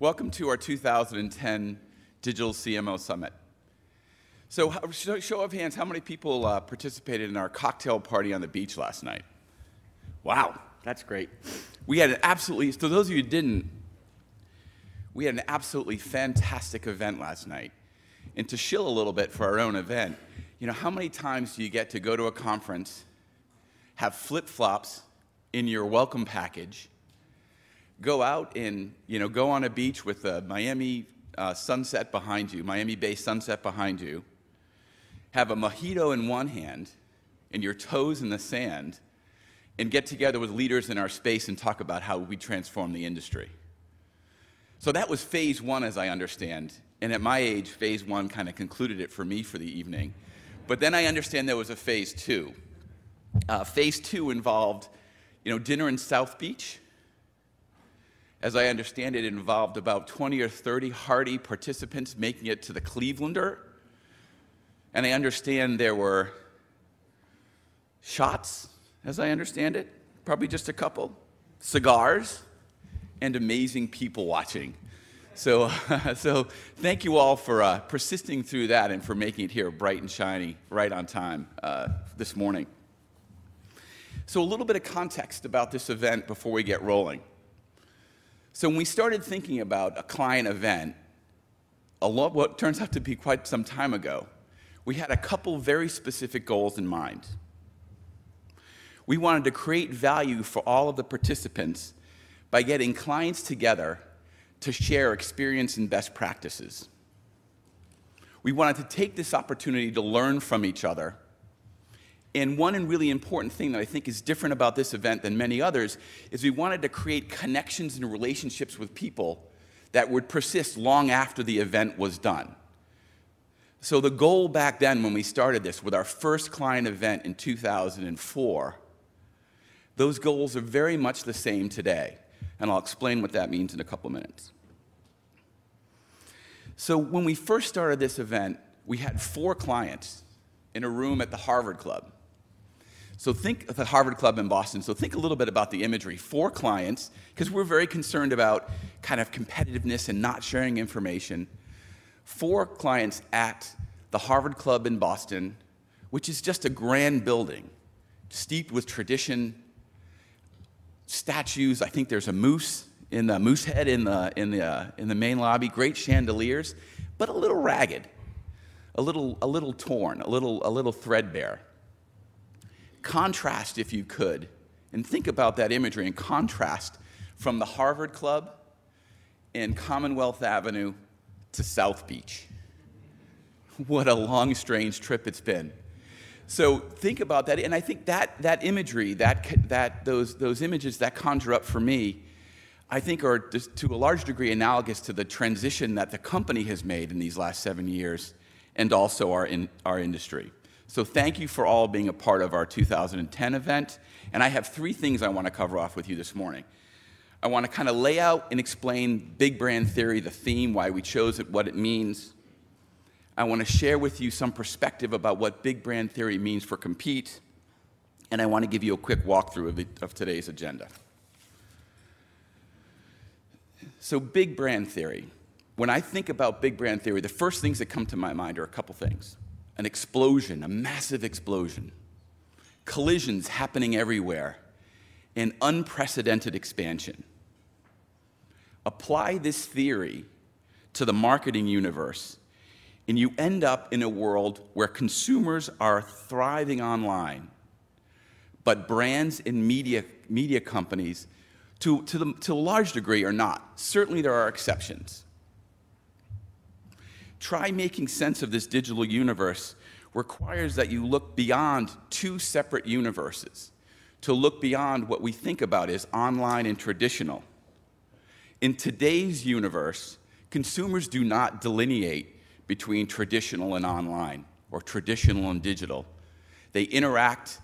Welcome to our 2010 Digital CMO Summit. So, show of hands, how many people participated in our cocktail party on the beach last night? Wow, that's great. We had an absolutely, so those of you who didn't, we had an absolutely fantastic event last night. And to shill a little bit for our own event, you know, how many times do you get to go to a conference, have flip-flops in your welcome package, go out and, go on a beach with the Miami sunset behind you, Miami Bay sunset behind you, have a mojito in one hand and your toes in the sand, and get together with leaders in our space and talk about how we transform the industry. So that was phase one, as I understand. And at my age, phase one kind of concluded it for me for the evening. But then I understand there was a phase two. Phase two involved, dinner in South Beach. As I understand it, it involved about 20 or 30 hardy participants making it to the Clevelander. And I understand there were shots, as I understand it, probably just a couple, cigars, and amazing people watching. So thank you all for persisting through that and for making it here bright and shiny, right on time this morning. So a little bit of context about this event before we get rolling. So when we started thinking about a client event, what turns out to be quite some time ago, we had a couple very specific goals in mind. We wanted to create value for all of the participants by getting clients together to share experience and best practices. We wanted to take this opportunity to learn from each other. And one and really important thing that I think is different about this event than many others is we wanted to create connections and relationships with people that would persist long after the event was done. So the goal back then when we started this with our first client event in 2004, those goals are very much the same today. And I'll explain what that means in a couple minutes. So when we first started this event, we had 4 clients in a room at the Harvard Club. So think of the Harvard Club in Boston. So think a little bit about the imagery. 4 clients, because we're very concerned about kind of competitiveness and not sharing information. 4 clients at the Harvard Club in Boston, which is just a grand building, steeped with tradition, statues. I think there's a moose in the moose head in the main lobby. Great chandeliers, but a little ragged, a little torn, a little threadbare. Contrast, if you could, and think about that imagery and contrast from the Harvard Club and Commonwealth Avenue to South Beach. What a long, strange trip it's been. So think about that, and I think that imagery, those images that conjure up for me, I think are to a large degree analogous to the transition that the company has made in these last 7 years, and also our industry. So thank you for all being a part of our 2010 event, and I have 3 things I want to cover off with you this morning. I want to kind of lay out and explain big brand theory, the theme, why we chose it, what it means. I want to share with you some perspective about what big brand theory means for Compete, and I want to give you a quick walkthrough of today's agenda. So big brand theory. When I think about big brand theory, the first things that come to my mind are a couple things. An explosion, a massive explosion, collisions happening everywhere, and unprecedented expansion. Apply this theory to the marketing universe, and you end up in a world where consumers are thriving online, but brands and media companies, to a large degree, are not. Certainly there are exceptions. Try making sense of this digital universe requires that you look beyond 2 separate universes, to look beyond what we think about as online and traditional. In today's universe, consumers do not delineate between traditional and online, or traditional and digital. They interact,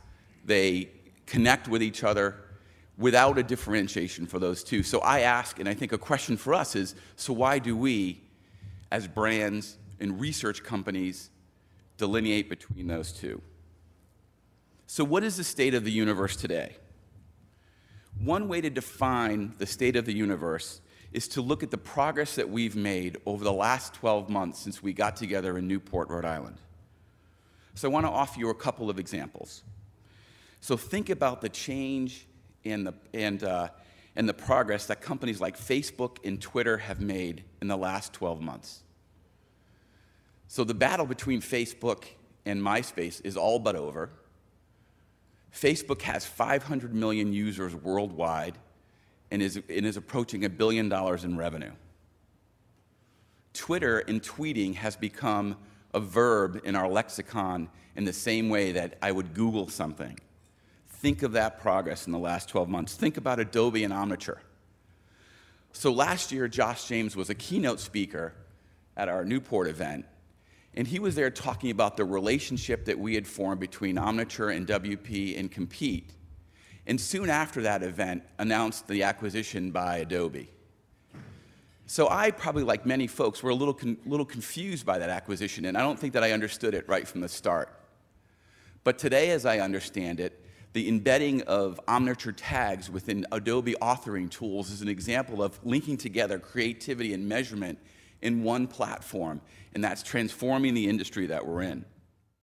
they connect with each other without a differentiation for those 2. So I ask, and I think a question for us is, so why do we, as brands and research companies, delineate between those 2? So what is the state of the universe today? One way to define the state of the universe is to look at the progress that we've made over the last 12 months since we got together in Newport, Rhode Island. So I want to offer you a couple of examples. So think about the change and the progress that companies like Facebook and Twitter have made in the last 12 months. So the battle between Facebook and MySpace is all but over. Facebook has 500 million users worldwide and is approaching $1 billion in revenue. Twitter and tweeting has become a verb in our lexicon in the same way that I would Google something. Think of that progress in the last 12 months. Think about Adobe and Omniture. So last year, Josh James was a keynote speaker at our Newport event, and he was there talking about the relationship that we had formed between Omniture and WP and Compete. And soon after that event, announced the acquisition by Adobe. So I, probably like many folks, were a little confused by that acquisition, and I don't think that I understood it right from the start. But today, as I understand it, the embedding of Omniture tags within Adobe authoring tools is an example of linking together creativity and measurement in one platform, and that's transforming the industry that we're in.